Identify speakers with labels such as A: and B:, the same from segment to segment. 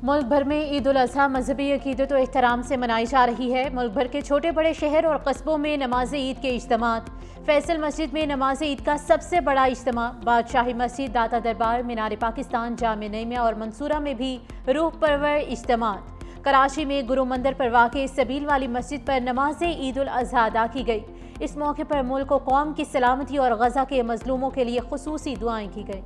A: ملک بھر میں عید الاضحیٰ مذہبی عقیدت و احترام سے منائی جا رہی ہے۔ ملک بھر کے چھوٹے بڑے شہر اور قصبوں میں نماز عید کے اجتماعات۔ فیصل مسجد میں نماز عید کا سب سے بڑا اجتماع، بادشاہی مسجد، داتا دربار، مینار پاکستان، جامع نعیمیہ اور منصورہ میں بھی روح پرور اجتماعات۔ کراچی میں گرو مندر پر واقع سبیل والی مسجد پر نماز عید الاضحیٰ ادا کی گئی۔ اس موقع پر ملک و قوم کی سلامتی اور غزہ کے مظلوموں کے لیے خصوصی دعائیں کی گئیں۔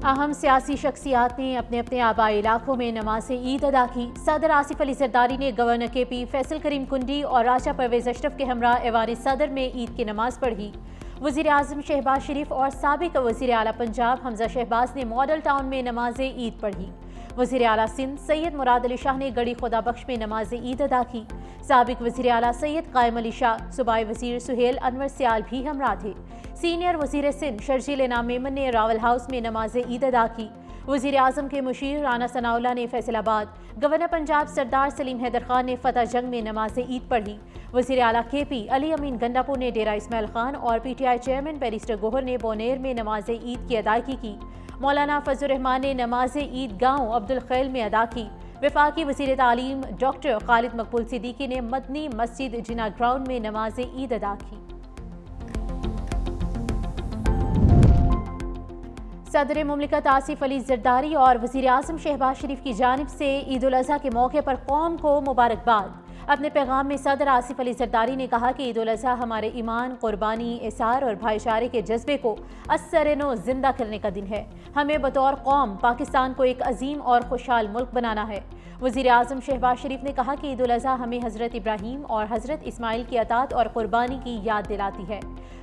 A: اہم سیاسی شخصیات نے اپنے اپنے آبائی علاقوں میں نماز عید ادا کی۔ صدر آصف علی زرداری نے گورنر کے پی فیصل کریم کنڈی اور راجہ پرویز اشرف کے ہمراہ ایوان صدر میں عید کی نماز پڑھی۔ وزیر اعظم شہباز شریف اور سابق وزیر اعلیٰ پنجاب حمزہ شہباز نے ماڈل ٹاؤن میں نماز عید پڑھی۔ وزیر اعلیٰ سندھ سید مراد علی شاہ نے گڑھی خدا بخش میں نماز عید ادا کی۔ سابق وزیر اعلیٰ سید قائم علی شاہ، صوبائی وزیر سہیل انور سیال بھی ہمراہ تھے۔ سینئر وزیر سندھ شرجیل انعام میمن نے راول ہاؤس میں نماز عید ادا کی۔ وزیر اعظم کے مشیر رانا ثناءاللہ نے فیصل آباد، گورنر پنجاب سردار سلیم حیدر خان نے فتح جنگ میں نماز عید پڑھی۔ وزیر اعلیٰ کے پی علی امین گنڈاپور نے ڈیرہ اسماعیل خان اور P T I chairman barrister Gohar نے بونیر میں نماز عید کی ادائیگی کی۔ مولانا فضل الرحمان نے نماز عید گاؤں عبدالخیل میں ادا کی۔ وفاقی وزیر تعلیم ڈاکٹر خالد مقبول صدیقی نے مدنی مسجد جناح گراؤنڈ میں نماز عید ادا کی۔ صدر مملکت آصف علی زرداری اور وزیر اعظم شہباز شریف کی جانب سے عید الاضحیٰ کے موقع پر قوم کو مبارکباد۔ اپنے پیغام میں صدر آصف علی زرداری نے کہا کہ عید الاضحیٰ ہمارے ایمان، قربانی، اثار اور بھائی چارے کے جذبے کو ازسر نو زندہ کرنے کا دن ہے۔ ہمیں بطور قوم پاکستان کو ایک عظیم اور خوشحال ملک بنانا ہے۔ وزیر اعظم شہباز شریف نے کہا کہ عید الاضحیٰ ہمیں حضرت ابراہیم اور حضرت اسماعیل کی اطاعت اور قربانی کی یاد دلاتی ہے۔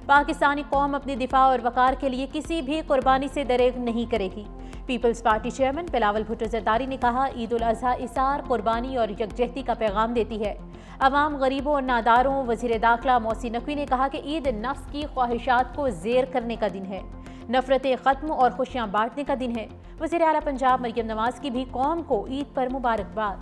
A: پاکستانی قوم اپنی دفاع اور وقار کے لیے کسی بھی قربانی سے دریغ نہیں کرے گی۔ پیپلز پارٹی چیئرمین بلاول بھٹو زرداری نے کہا عید الاضحیٰ اثار، قربانی اور یکجہتی کا پیغام دیتی ہے۔ عوام، غریبوں اور ناداروں۔ وزیر داخلہ محسن نقوی نے کہا کہ عید نفس کی خواہشات کو زیر کرنے کا دن ہے، نفرتیں ختم اور خوشیاں بانٹنے کا دن ہے۔ وزیر اعلیٰ پنجاب مریم نواز کی بھی قوم کو عید پر مبارکباد۔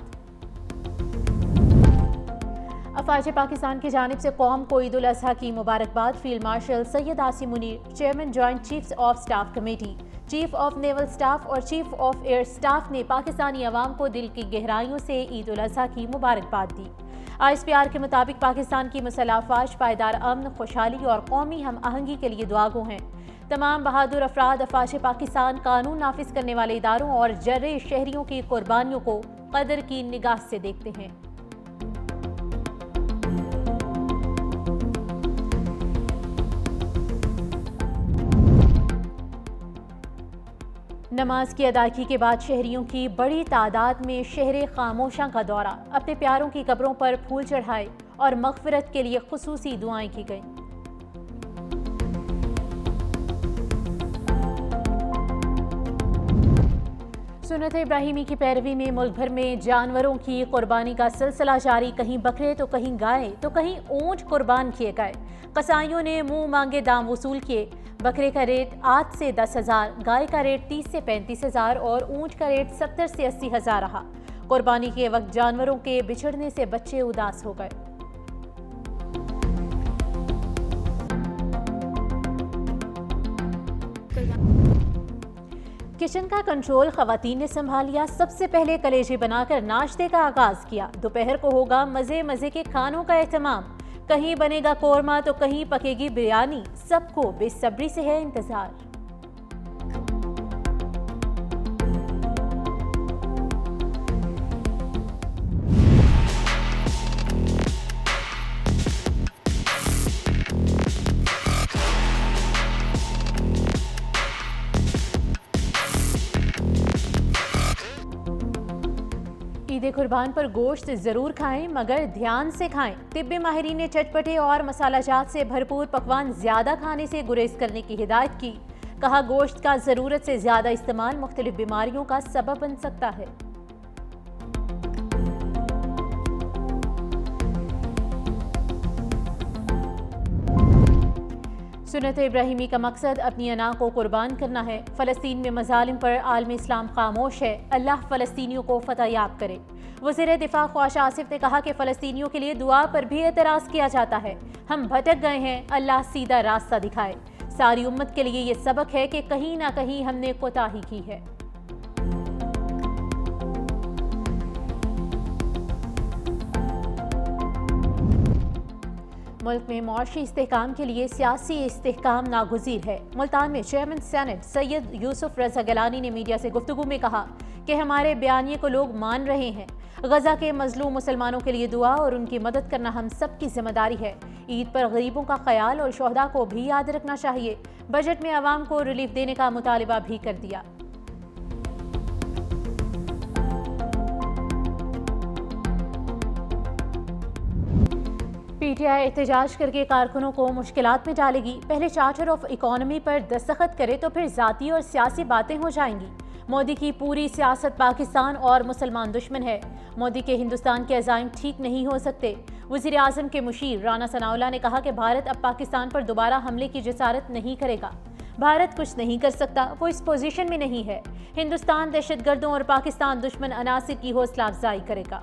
A: افواج پاکستان کی جانب سے قوم کو عید الاضحیٰ کی مبارکباد۔ Field marshal Syed Asim Munir, chairman joint chiefs of staff committee, chief of naval staff اور چیف آف ایئر سٹاف نے پاکستانی عوام کو دل کی گہرائیوں سے عید الاضحیٰ کی مبارکباد دی۔ ISPR کے مطابق پاکستان کی مسلح افواج پائیدار امن، خوشحالی اور قومی ہم آہنگی کے لیے دعا گو ہیں۔ تمام بہادر افراد افواج پاکستان قانون نافذ کرنے والے اداروں اور جرے شہریوں کی قربانیوں کو قدر کی نگاہ سے دیکھتے ہیں۔ نماز کی ادائیگی کے بعد شہریوں کی بڑی تعداد میں شہر خاموشاں کا دورہ، اپنے پیاروں کی قبروں پر پھول چڑھائے اور مغفرت کے لیے خصوصی دعائیں کی گئیں۔ سنت ابراہیمی کی پیروی میں ملک بھر میں جانوروں کی قربانی کا سلسلہ جاری۔ کہیں بکرے تو کہیں گائے تو کہیں اونٹ قربان کیے گئے۔ قصائیوں نے منہ مانگے دام وصول کیے۔ بکرے کا ریٹ 8 سے 10,000، گائے کا ریٹ 30 سے 35,000 اور اونٹ کا ریٹ 70 سے 80,000 رہا۔ قربانی کے وقت جانوروں کے بچھڑنے سے بچے اداس ہو گئے۔ کچن کا کنٹرول خواتین نے سنبھالیا۔ سب سے پہلے کلیجے بنا کر ناشتے کا آغاز کیا۔ دوپہر کو ہوگا مزے مزے کے کھانوں کا اہتمام۔ کہیں بنے گا قورمہ تو کہیں پکے گی بریانی۔ سب کو بے صبری سے ہے انتظار۔ عید قربان پر گوشت ضرور کھائیں مگر دھیان سے کھائیں۔ طبی ماہرین نے چٹپٹے اور مسالہ جات سے بھرپور پکوان زیادہ کھانے سے گریز کرنے کی ہدایت کی۔ کہا گوشت کا ضرورت سے زیادہ استعمال مختلف بیماریوں کا سبب بن سکتا ہے۔ سنت ابراہیمی کا مقصد اپنی انا کو قربان کرنا ہے۔ فلسطین میں مظالم پر عالم اسلام خاموش ہے۔ اللہ فلسطینیوں کو فتح یاب کرے۔ وزیر دفاع خواجہ آصف نے کہا کہ فلسطینیوں کے لیے دعا پر بھی اعتراض کیا جاتا ہے۔ ہم بھٹک گئے ہیں، اللہ سیدھا راستہ دکھائے۔ ساری امت کے لیے یہ سبق ہے کہ کہیں نہ کہیں ہم نے کوتاہی کی ہے۔ ملک میں معاشی استحکام کے لیے سیاسی استحکام ناگزیر ہے۔ ملتان میں چیئرمین سینٹ سید یوسف رضا گیلانی نے میڈیا سے گفتگو میں کہا کہ ہمارے بیانیے کو لوگ مان رہے ہیں۔ غزہ کے مظلوم مسلمانوں کے لیے دعا اور ان کی مدد کرنا ہم سب کی ذمہ داری ہے۔ عید پر غریبوں کا خیال اور شہداء کو بھی یاد رکھنا چاہیے۔ بجٹ میں عوام کو ریلیف دینے کا مطالبہ بھی کر دیا۔ پی ٹی آئی احتجاج کر کے کارکنوں کو مشکلات میں ڈالے گی۔ پہلے چارٹر آف اکانومی پر دستخط کرے تو پھر ذاتی اور سیاسی باتیں ہو جائیں گی۔ مودی کی پوری سیاست پاکستان اور مسلمان دشمن ہے۔ مودی کے ہندوستان کے عزائم ٹھیک نہیں ہو سکتے۔ وزیر اعظم کے مشیر رانا ثناءاللہ نے کہا کہ بھارت اب پاکستان پر دوبارہ حملے کی جسارت نہیں کرے گا۔ بھارت کچھ نہیں کر سکتا، وہ اس پوزیشن میں نہیں ہے۔ ہندوستان دہشت گردوں اور پاکستان دشمن عناصر کی حوصلہ افزائی کرے گا۔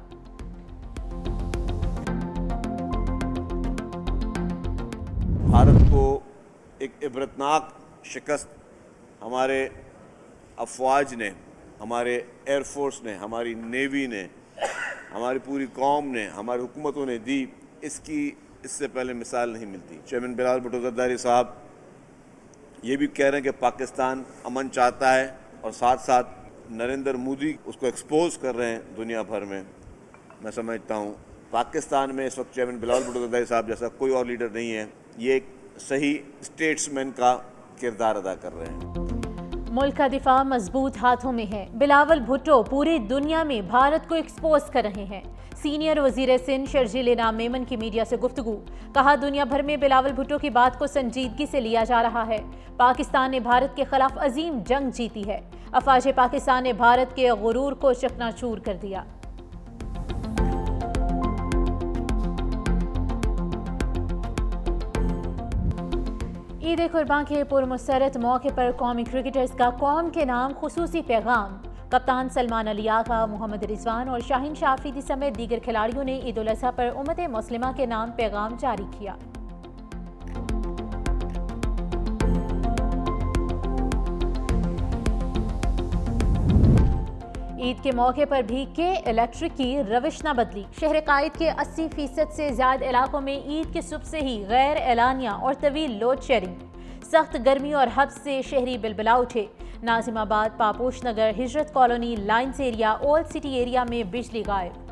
B: بھارت کو ایک عبرتناک شکست ہمارے افواج نے، ہمارے ایئر فورس نے، ہماری نیوی نے، ہماری پوری قوم نے، ہماری حکومتوں نے دی، اس سے پہلے مثال نہیں ملتی۔ چیئرمین بلال بھٹو زرداری صاحب یہ بھی کہہ رہے ہیں کہ پاکستان امن چاہتا ہے اور ساتھ ساتھ نریندر مودی اس کو ایکسپوز کر رہے ہیں دنیا بھر میں۔ میں سمجھتا ہوں پاکستان میں اس وقت چیئرمین بلال بھٹو زرداری صاحب جیسا کوئی اور لیڈر نہیں ہے۔ یہ ایک صحیح اسٹیٹس مین کا کردار ادا کر رہے ہیں۔
A: ملک کا دفاع مضبوط ہاتھوں میں ہے۔ بلاول بھٹو پوری دنیا میں بھارت کو ایکسپوز کر رہے ہیں۔ سینئر وزیر سندھ شرجیل انعام میمن کی میڈیا سے گفتگو، کہا دنیا بھر میں بلاول بھٹو کی بات کو سنجیدگی سے لیا جا رہا ہے۔ پاکستان نے بھارت کے خلاف عظیم جنگ جیتی ہے۔ افواج پاکستان نے بھارت کے غرور کو چکنا چور کر دیا۔ عید قربان کے پرمسرت موقع پر قومی کرکٹرز کا قوم کے نام خصوصی پیغام۔ کپتان سلمان علی آغا، محمد رضوان اور شاہین شاہ آفریدی سمیت دیگر کھلاڑیوں نے عید الاضحیٰ پر امت مسلمہ کے نام پیغام جاری کیا۔ عید کے موقع پر بھی کے الیکٹرک کی روش نہ بدلی۔ شہر قائد کے 80% سے زیادہ علاقوں میں عید کے صبح سے ہی غیر اعلانیہ اور طویل لوڈ شیڈنگ۔ سخت گرمی اور حبس سے شہری بلبلا اٹھے۔ ناظم آباد، پاپوش نگر، ہجرت colony, lines area, old city area میں بجلی غائب۔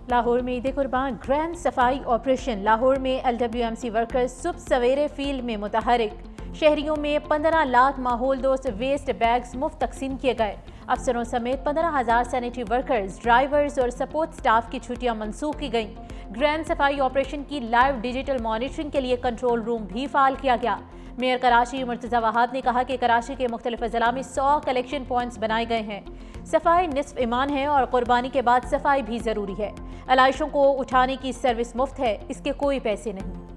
A: لاہور میں عید قربان گرینڈ صفائی آپریشن۔ لاہور میں LWMC ورکرز صبح سویرے فیلڈ میں متحرک۔ شہریوں میں 15 لاکھ ماحول دوست ویسٹ بیگز مفت تقسیم کیے گئے۔ افسروں سمیت 15,000 سینیٹری ورکرز، ڈرائیورز اور سپورٹ سٹاف کی چھٹیاں منسوخ کی گئیں۔ گرینڈ صفائی آپریشن کی لائیو ڈیجیٹل مانیٹرنگ کے لیے کنٹرول روم بھی فعال کیا گیا۔ میئر کراچی مرتضی وہاب نے کہا کہ کراچی کے مختلف اضلاع میں 100 کلیکشن پوائنٹس بنائے گئے ہیں۔ صفائی نصف ایمان ہے اور قربانی کے بعد صفائی بھی ضروری ہے۔ علائشوں کو اٹھانے کی سروس مفت ہے، اس کے کوئی پیسے نہیں۔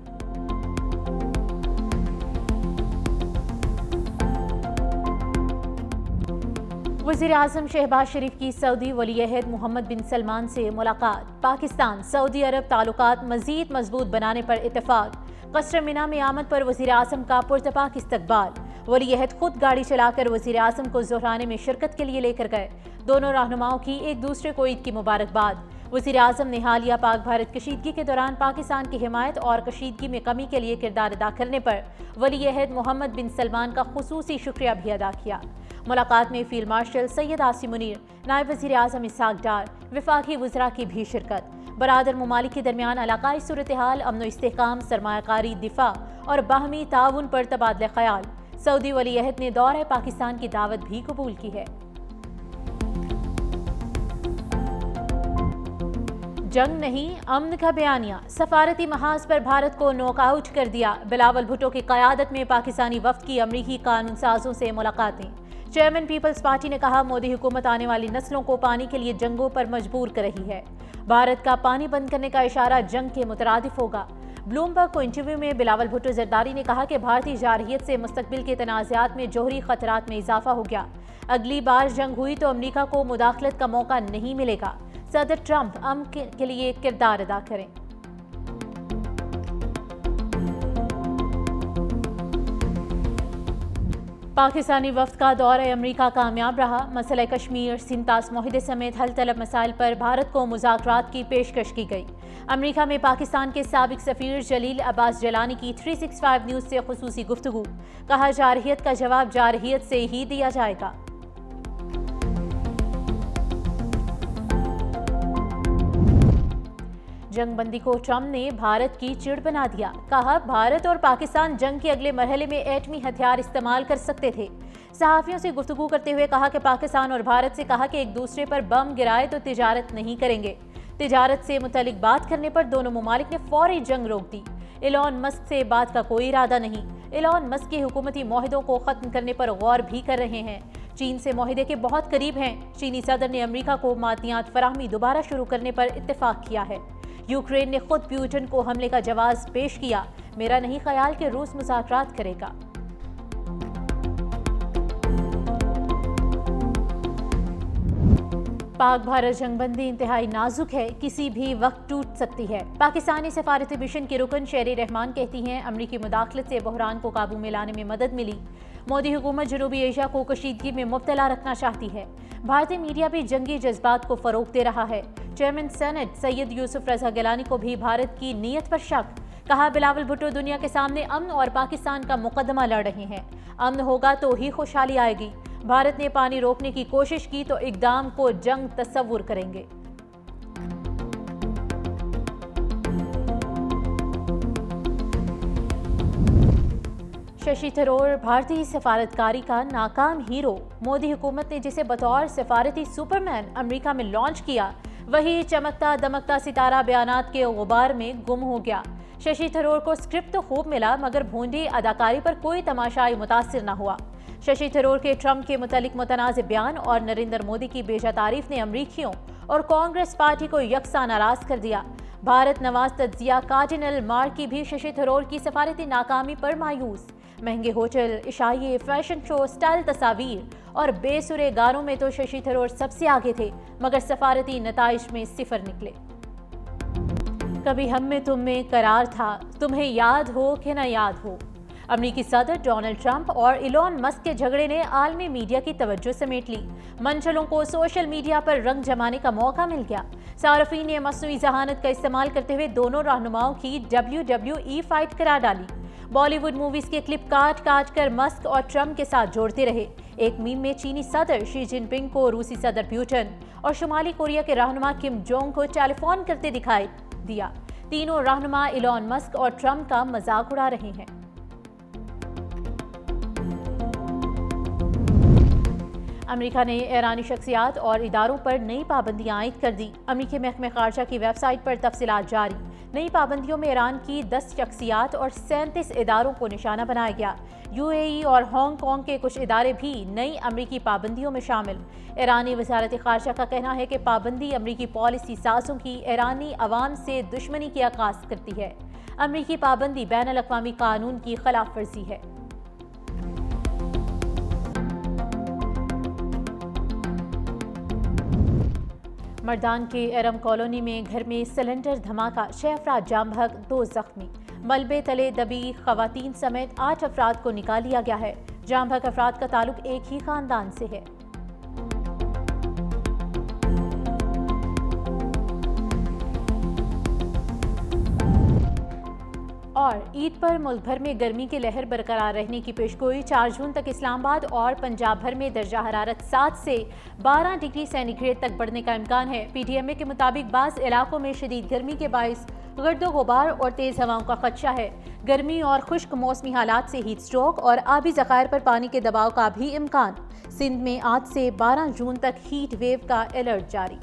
A: وزیر اعظم شہباز شریف کی سعودی ولی عہد محمد بن سلمان سے ملاقات۔ پاکستان سعودی عرب تعلقات مزید مضبوط بنانے پر اتفاق۔ قصر مینا میں آمد پر وزیر اعظم کا پرتپاک استقبال۔ ولی عہد خود گاڑی چلا کر وزیر اعظم کو زہرانے میں شرکت کے لیے لے کر گئے۔ دونوں رہنماؤں کی ایک دوسرے کو عید کی مبارکباد۔ وزیر اعظم نے حالیہ پاک بھارت کشیدگی کے دوران پاکستان کی حمایت اور کشیدگی میں کمی کے لیے کردار ادا کرنے پر ولی عہد محمد بن سلمان کا خصوصی شکریہ بھی ادا کیا۔ ملاقات میں فیلڈ مارشل سید عاصم منیر، نائب وزیر اعظم اسحاق ڈار، وفاقی وزراء کی بھی شرکت۔ برادر ممالک کے درمیان علاقائی صورتحال، امن و استحکام، سرمایہ کاری، دفاع اور باہمی تعاون پر تبادلہ خیال۔ سعودی ولی عہد نے دورہ پاکستان کی دعوت بھی قبول کی ہے۔ جنگ نہیں، امن کا بیانیہ۔ سفارتی محاذ پر بھارت کو نوک آؤٹ کر دیا۔ بلاول بھٹو کی قیادت میں پاکستانی وفد کی امریکی قانون سازوں سے ملاقاتیں۔ چیئرمین پیپلز پارٹی نے کہا مودی حکومت آنے والی نسلوں کو پانی کے لیے جنگوں پر مجبور کر رہی ہے۔ بھارت کا پانی بند کرنے کا اشارہ جنگ کے مترادف ہوگا۔ بلومبرگ کو انٹرویو میں بلاول بھٹو زرداری نے کہا کہ بھارتی جارحیت سے مستقبل کے تنازعات میں جوہری خطرات میں اضافہ ہو گیا۔ اگلی بار جنگ ہوئی تو امریکہ کو مداخلت کا موقع نہیں ملے گا۔ صدر ٹرمپ امن کے لیے کردار ادا کریں۔ پاکستانی وفد کا دورہ امریکہ کامیاب رہا۔ مسئلہ کشمیر، سنتاس معاہدے سمیت حل طلب مسائل پر بھارت کو مذاکرات کی پیشکش کی گئی۔ امریکہ میں پاکستان کے سابق سفیر جلیل عباس جیلانی کی 365 نیوز سے خصوصی گفتگو، کہا جارحیت کا جواب جارحیت سے ہی دیا جائے گا۔ جنگ بندی کو ٹرمپ نے بھارت کی چڑ بنا دیا، کہا بھارت اور پاکستان جنگ کے اگلے مرحلے میں ایٹمی ہتھیار استعمال کر سکتے تھے۔ صحافیوں سے گفتگو کرتے ہوئے کہا کہ پاکستان اور بھارت سے کہا کہ ایک دوسرے پر بم گرائے تو تجارت نہیں کریں گے۔ تجارت سے متعلق بات کرنے پر دونوں ممالک نے فوری جنگ روک دی۔ ایلون مسک سے بات کا کوئی ارادہ نہیں۔ ایلون مسک کے حکومتی معاہدوں کو ختم کرنے پر غور بھی کر رہے ہیں۔ چین سے معاہدے کے بہت قریب ہیں۔ چینی صدر نے امریکہ کو معدنیات فراہمی دوبارہ شروع کرنے پر اتفاق کیا ہے۔ یوکرین نے خود پیوٹن کو حملے کا جواز پیش کیا۔ میرا نہیں خیال کہ روس مذاکرات کرے گا۔ پاک بھارت جنگ بندی انتہائی نازک ہے، کسی بھی وقت ٹوٹ سکتی ہے۔ پاکستانی سفارتی مشن کی رکن شہری رحمان کہتی ہیں امریکی مداخلت سے بحران کو قابو میں لانے میں مدد ملی۔ مودی حکومت جنوبی ایشیا کو کشیدگی میں مبتلا رکھنا چاہتی ہے۔ بھارتی میڈیا بھی جنگی جذبات کو فروغ دے رہا ہے۔ چیئرمین سینٹ سید یوسف رضا گیلانی کو بھی بھارت کی نیت پر شک، کہا بلاول بھٹو دنیا کے سامنے امن اور پاکستان کا مقدمہ لڑ رہے ہیں۔ امن ہوگا تو ہی خوشحالی آئے گی۔ بھارت نے پانی روکنے کی کوشش کی تو اقدام کو جنگ تصور کریں گے۔ ششی تھرور بھارتی سفارتکاری کا ناکام ہیرو۔ مودی حکومت نے جسے بطور سفارتی سپرمین امریکہ میں لانچ کیا، وہی چمکتا دمکتا ستارہ بیانات کے غبار میں گم ہو گیا۔ ششی تھرور کو اسکرپٹ تو خوب ملا مگر بھونڈی اداکاری پر کوئی تماشائی متاثر نہ ہوا۔ ششی تھرور کے ٹرمپ کے متعلق متنازع بیان اور نریندر مودی کی بے جا تعریف نے امریکیوں اور کانگریس پارٹی کو یکساں ناراض کر دیا۔ بھارت نواز تجزیہ کارڈینل مارکی بھی ششی تھرور کی سفارتی ناکامی پر مایوس۔ مہنگے ہوٹل، عشائیے، فیشن شو، سٹائل تصاویر اور بے سرے گانوں میں تو ششی تھرور سب سے آگے تھے مگر سفارتی نتائج میں صفر نکلے۔ کبھی ہم میں تم میں قرار تھا، تمہیں یاد ہو کہ نہ یاد ہو۔ امریکی صدر ڈونلڈ ٹرمپ اور ایلون مسک کے جھگڑے نے عالمی میڈیا کی توجہ سمیٹ لی۔ منچلوں کو سوشل میڈیا پر رنگ جمانے کا موقع مل گیا۔ صارفین نے مصنوعی ذہانت کا استعمال کرتے ہوئے دونوں رہنماؤں کی WWE فائٹ قرار ڈالی۔ بالی ووڈ موویز کے کلپ کاٹ کاٹ کر مسک اور ٹرمپ کے ساتھ جوڑتے رہے۔ ایک میم میں چینی صدر شی جن پنگ کو روسی صدر پیوٹن اور شمالی کوریا کے رہنما کم جونگ کو ٹیلی فون کرتے دکھائی دیا۔ تینوں رہنما ایلون مسک اور ٹرمپ کا مذاق اڑا رہے ہیں۔ امریکہ نے ایرانی شخصیات اور اداروں پر نئی پابندیاں عائد کر دی۔ امریکی محکمہ خارجہ کی ویب سائٹ پر تفصیلات جاری۔ نئی پابندیوں میں ایران کی 10 شخصیات اور 37 اداروں کو نشانہ بنایا گیا۔ UAE اور ہانگ کانگ کے کچھ ادارے بھی نئی امریکی پابندیوں میں شامل۔ ایرانی وزارت خارجہ کا کہنا ہے کہ پابندی امریکی پالیسی سازوں کی ایرانی عوام سے دشمنی کی عکاس کرتی ہے۔ امریکی پابندی بین الاقوامی قانون کی خلاف ورزی ہے۔ مردان کے ایرم کالونی میں گھر میں سلنڈر دھماکہ، 6 افراد جاں بحق، 2 زخمی۔ ملبے تلے دبی خواتین سمیت 8 افراد کو نکال لیا گیا ہے۔ جاں بحق افراد کا تعلق ایک ہی خاندان سے ہے۔ اور عید پر ملک بھر میں گرمی کی لہر برقرار رہنے کی پیشگوئی۔ 4 جون تک اسلام آباد اور پنجاب بھر میں درجہ حرارت 7 سے 12 ڈگری سینٹی گریڈ تک بڑھنے کا امکان ہے۔ PDMA کے مطابق بعض علاقوں میں شدید گرمی کے باعث گرد و غبار اور تیز ہواؤں کا خدشہ ہے۔ گرمی اور خشک موسمی حالات سے ہیٹ اسٹروک اور آبی ذخائر پر پانی کے دباؤ کا بھی امکان۔ سندھ میں آج سے 12 جون تک ہیٹ ویو کا الرٹ جاری۔